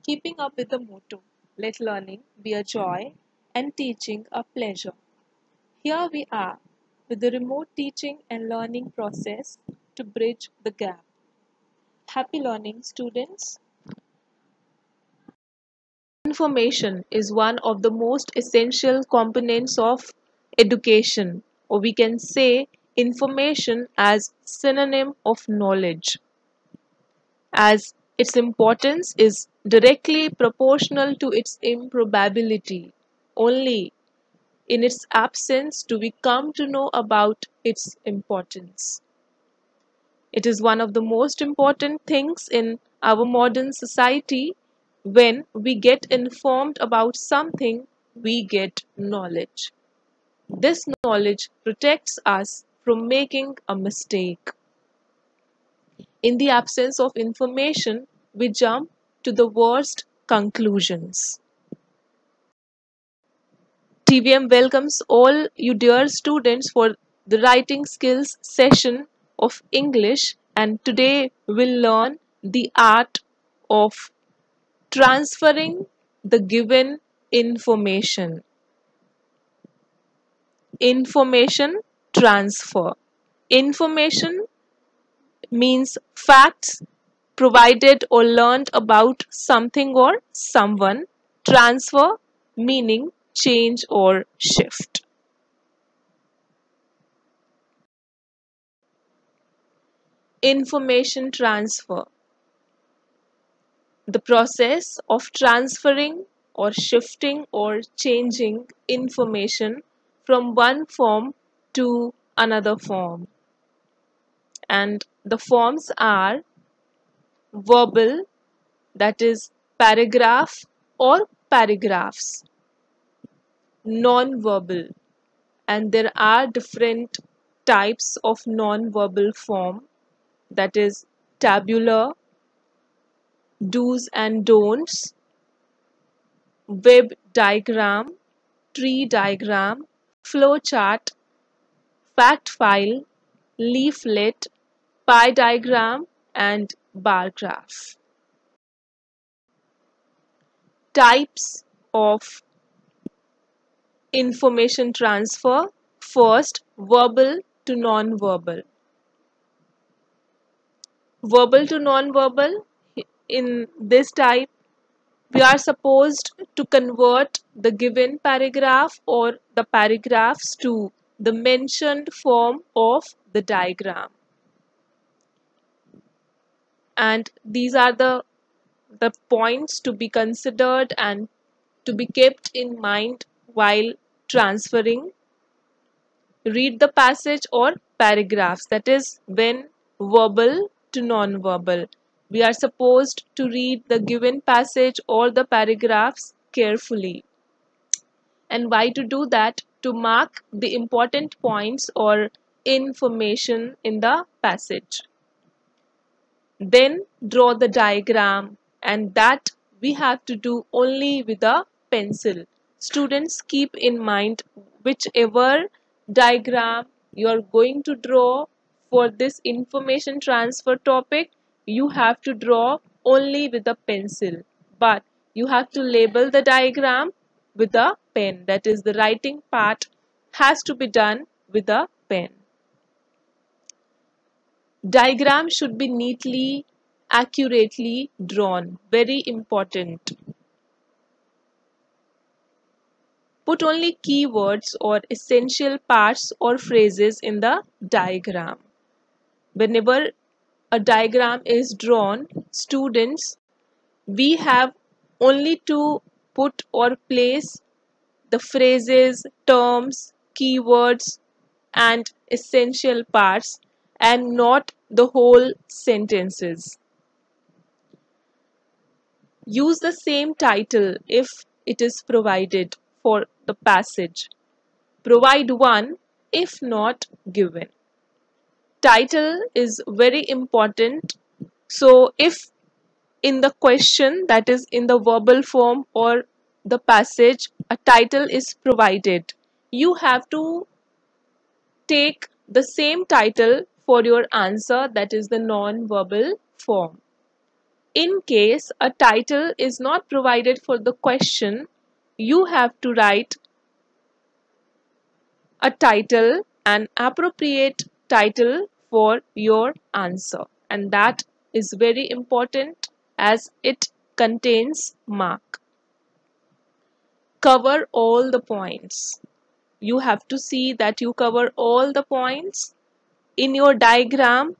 Keeping up with the motto, let learning be a joy and teaching a pleasure. Here we are with the remote teaching and learning process to bridge the gap. Happy learning, students. Information is one of the most essential components of education, or we can say information as synonym of knowledge, as its importance is directly proportional to its improbability. Only in its absence do we come to know about its importance. It is one of the most important things in our modern society. When we get informed about something, we get knowledge. This knowledge protects us from making a mistake. In the absence of information, we jump to the worst conclusions. TVM welcomes all you dear students for the writing skills session of English, and today we'll learn the art of transferring the given information. Information transfer. Information means facts provided or learned about something or someone. Transfer meaning change or shift. Information transfer. The process of transferring or shifting or changing information from one form to another form. And the forms are verbal, that is paragraph or paragraphs, non-verbal, and there are different types of non-verbal form, that is tabular, do's and don'ts, web diagram, tree diagram, flow chart, fact file, leaflet, pie diagram, and bar graph. Types of information transfer. First, verbal to non-verbal. Verbal to non-verbal. In this type, we are supposed to convert the given paragraph or the paragraphs to the mentioned form of the diagram. And these are the points to be considered and to be kept in mind while transferring. Read the passage or paragraphs, that is when verbal to non-verbal. We are supposed to read the given passage or the paragraphs carefully. And why to do that? To mark the important points or information in the passage. Then draw the diagram, and that we have to do only with a pencil. Students, keep in mind whichever diagram you are going to draw for this information transfer topic, you have to draw only with a pencil, but you have to label the diagram with a pen. That is, the writing part has to be done with a pen. Diagram should be neatly, accurately drawn. Very important. Put only keywords or essential parts or phrases in the diagram. Whenever a diagram is drawn, students, we have only to put or place the phrases, terms, keywords, and essential parts, and not the whole sentences. Use the same title if it is provided for the passage. Provide one if not given. Title is very important. So if in the question, that is in the verbal form or the passage, a title is provided, you have to take the same title for your answer, that is the non-verbal form. In case a title is not provided for the question, you have to write a title, an appropriate title for your answer, and that is very important as it contains mark. Cover all the points. You have to see that you cover all the points in your diagram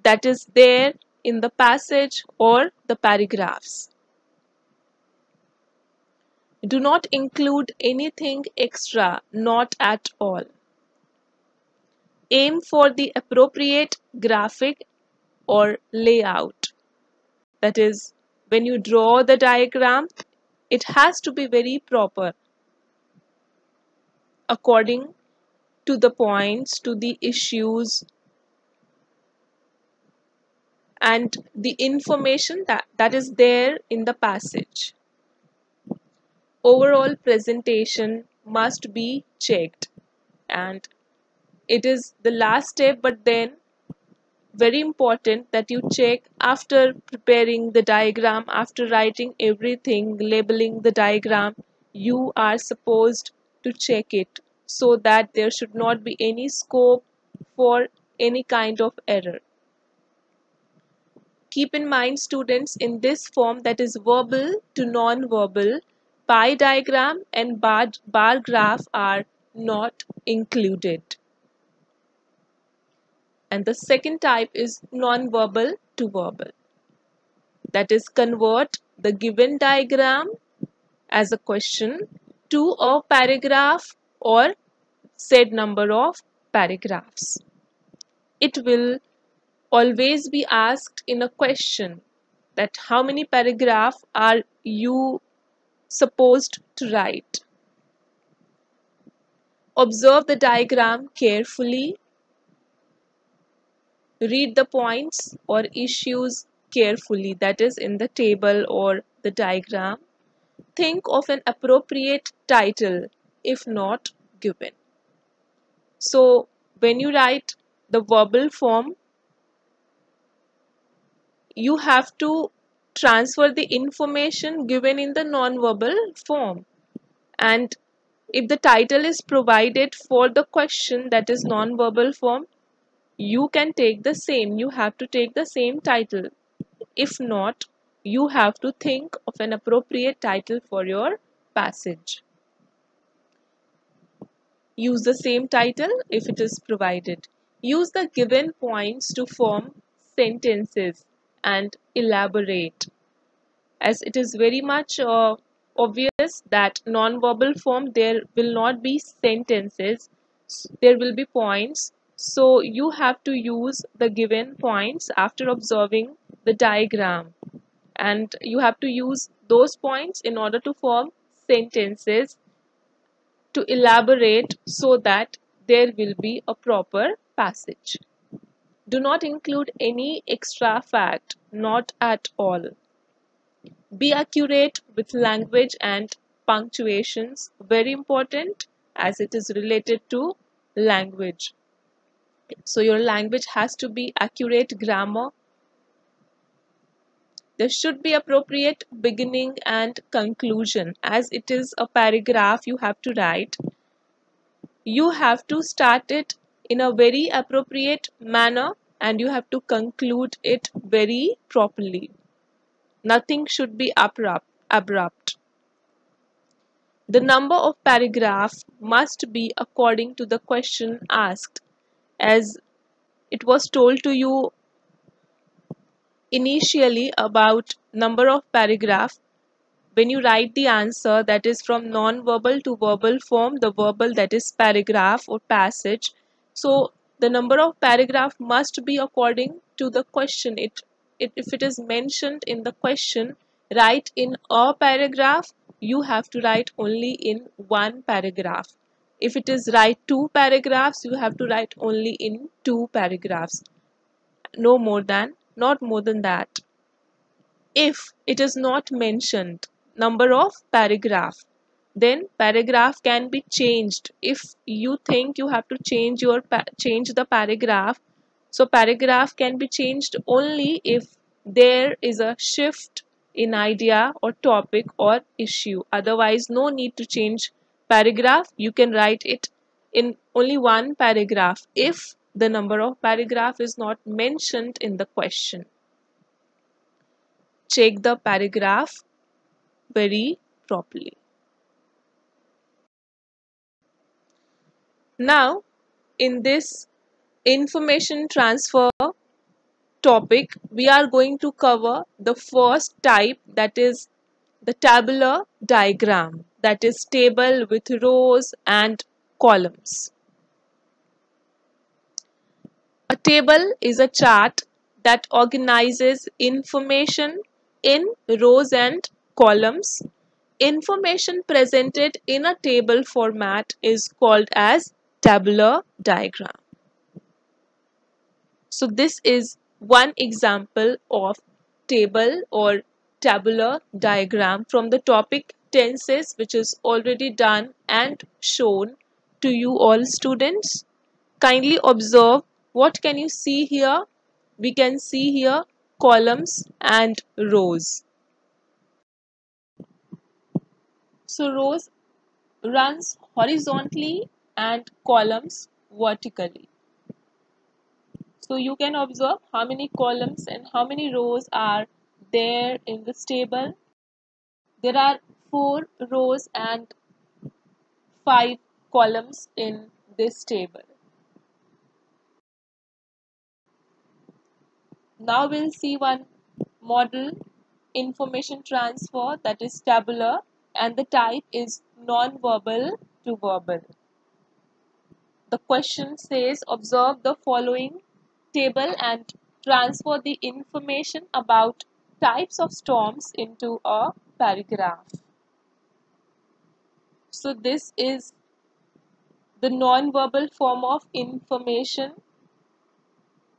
that is there in the passage or the paragraphs. Do not include anything extra, not at all. Aim for the appropriate graphic or layout. That is, when you draw the diagram, it has to be very proper according to the points, to the issues, and the information that is there in the passage. Overall presentation must be checked, and it is the last step, but then very important that you check after preparing the diagram, after writing everything, labeling the diagram, you are supposed to check it so that there should not be any scope for any kind of error. Keep in mind, students, in this form, that is verbal to non-verbal, pie diagram and bar graph are not included. And the second type is non-verbal to verbal. That is, convert the given diagram as a question to a paragraph or said number of paragraphs. It will always be asked in a question that how many paragraphs are you supposed to write. Observe the diagram carefully. Read the points or issues carefully, that is in the table or the diagram. Think of an appropriate title if not given. So when you write the verbal form, you have to transfer the information given in the non-verbal form, and if the title is provided for the question that is non-verbal form, you can take the same, you have to take the same title. If not, you have to think of an appropriate title for your passage. Use the same title if it is provided. Use the given points to form sentences and elaborate. As it is very much obvious that non-verbal form there will not be sentences, there will be points. So you have to use the given points after observing the diagram, and you have to use those points in order to form sentences to elaborate so that there will be a proper passage. Do not include any extra fact, not at all. Be accurate with language and punctuations, very important as it is related to language. So your language has to be accurate grammar. There should be appropriate beginning and conclusion. As it is a paragraph you have to write, you have to start it in a very appropriate manner and you have to conclude it very properly. Nothing should be abrupt. The number of paragraphs must be according to the question asked. As it was told to you initially about number of paragraph, when you write the answer that is from non-verbal to verbal form, the verbal that is paragraph or passage, so the number of paragraph must be according to the question. If it is mentioned in the question, write in a paragraph, you have to write only in one paragraph. If it is write two paragraphs, you have to write only in two paragraphs, not more than that. If it is not mentioned number of paragraph, then paragraph can be changed. If you think you have to change the paragraph, so paragraph can be changed only if there is a shift in idea or topic or issue. Otherwise, no need to change paragraph. You can write it in only one paragraph if the number of paragraph is not mentioned in the question. Check the paragraph very properly. Now, in this information transfer topic, we are going to cover the first type, that is the tabular diagram, that is table with rows and columns. A table is a chart that organizes information in rows and columns. Information presented in a table format is called as tabular diagram. So this is one example of table or tabular diagram from the topic tenses, which is already done and shown to you all students. Kindly observe, what can you see here? We can see here columns and rows. So rows runs horizontally and columns vertically. So you can observe how many columns and how many rows are there in this table. There are 4 rows and 5 columns in this table. Now we'll see one model information transfer, that is tabular, and the type is non-verbal to verbal. The question says, observe the following table and transfer the information about types of storms into a paragraph. So this is the non-verbal form of information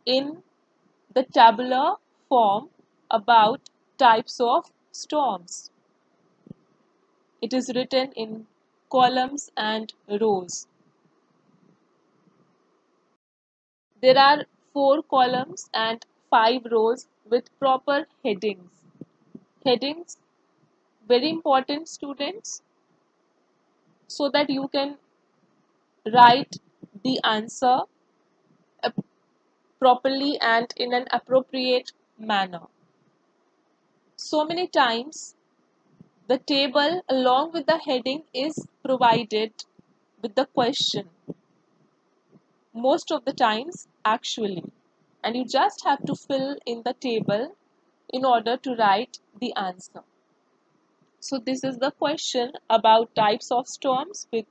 in the tabular form about types of storms. It is written in columns and rows. There are 4 columns and 5 rows with proper headings. Headings, very important students, so that you can write the answer properly and in an appropriate manner. So many times the table along with the heading is provided with the question. Most of the times actually. And you just have to fill in the table in order to write the answer. So this is the question about types of storms with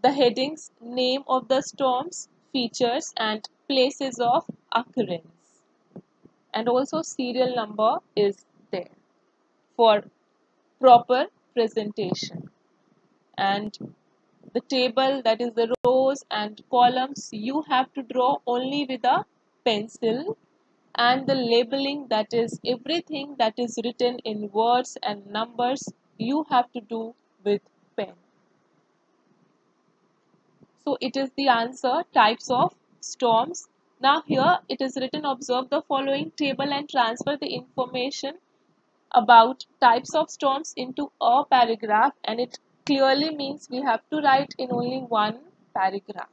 the headings, name of the storms, features and places of occurrence. And also serial number is there for proper presentation. And the table, that is the rows and columns, you have to draw only with a pencil, and the labeling, that is everything that is written in words and numbers, you have to do with pen. So it is the answer, types of storms. Now here it is written, observe the following table and transfer the information about types of storms into a paragraph, and it clearly means we have to write in only one paragraph.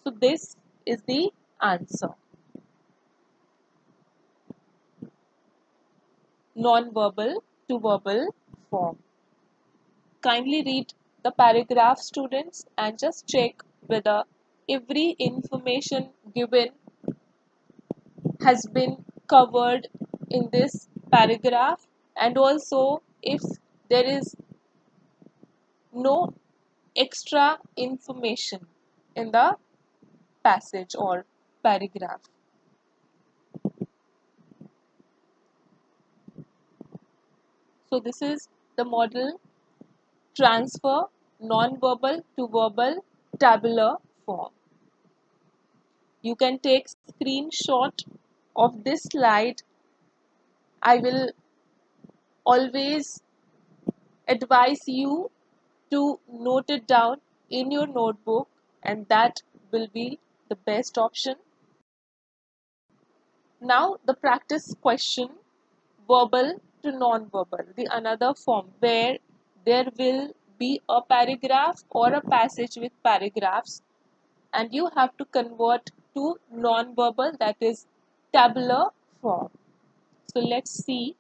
So this is the answer. Non-verbal to verbal form. Kindly read the paragraph, students, and just check whether every information given has been covered in this paragraph, and also if there is no extra information in the passage or paragraph. So this is the model transfer non-verbal to verbal tabular form. You can take screenshot of this slide. I will always advise you to note it down in your notebook, and that will be the best option. Now the practice question, verbal to non-verbal, the another form where there will be a paragraph or a passage with paragraphs, and you have to convert to non-verbal, that is tabular form. So let's see.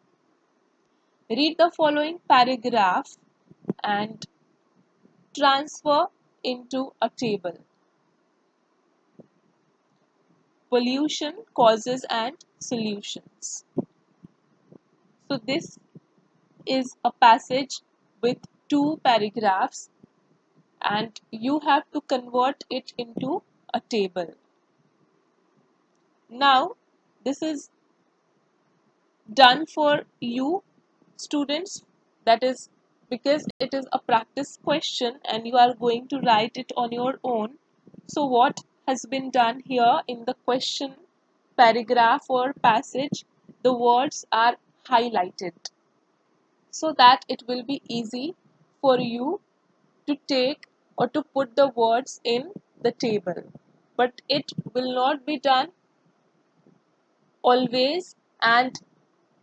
Read the following paragraph and transfer into a table. Pollution, causes and solutions. So this is a passage with two paragraphs and you have to convert it into a table. Now this is done for you students, that is because it is a practice question and you are going to write it on your own. So what has been done here in the question paragraph or passage, the words are highlighted so that it will be easy for you to take or to put the words in the table. But it will not be done always and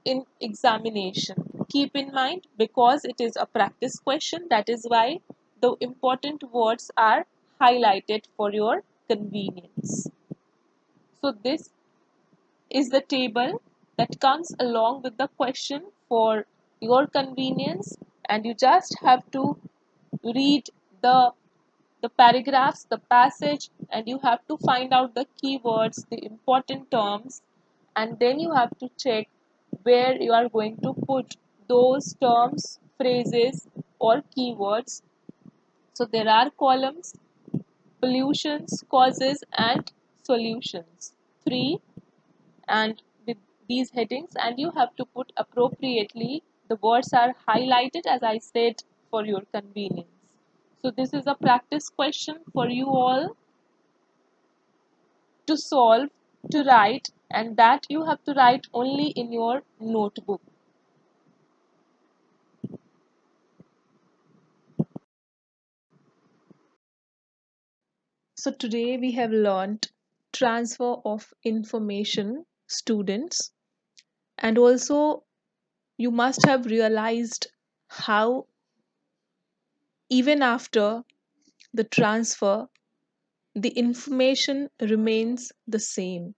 in examination. Keep in mind, because it is a practice question, that is why the important words are highlighted for your convenience. So this is the table that comes along with the question for your convenience, and you just have to read the paragraphs, the passage, and you have to find out the keywords, the important terms, and then you have to check where you are going to put those terms, phrases, or keywords. So there are columns: pollutions, causes, and solutions. Three, and with these headings, and you have to put appropriately. The words are highlighted as I said for your convenience. So this is a practice question for you all to solve, to write, and that you have to write only in your notebook. So today we have learned transfer of information, students, and also you must have realized how even after the transfer the information remains the same,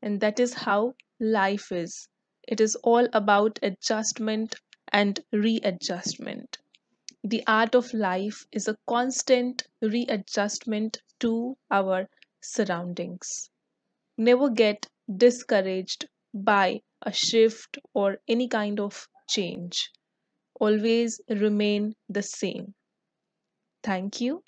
and that is how life is. It is all about adjustment and readjustment. The art of life is a constant readjustment to our surroundings. Never get discouraged by a shift or any kind of change. Always remain the same. Thank you.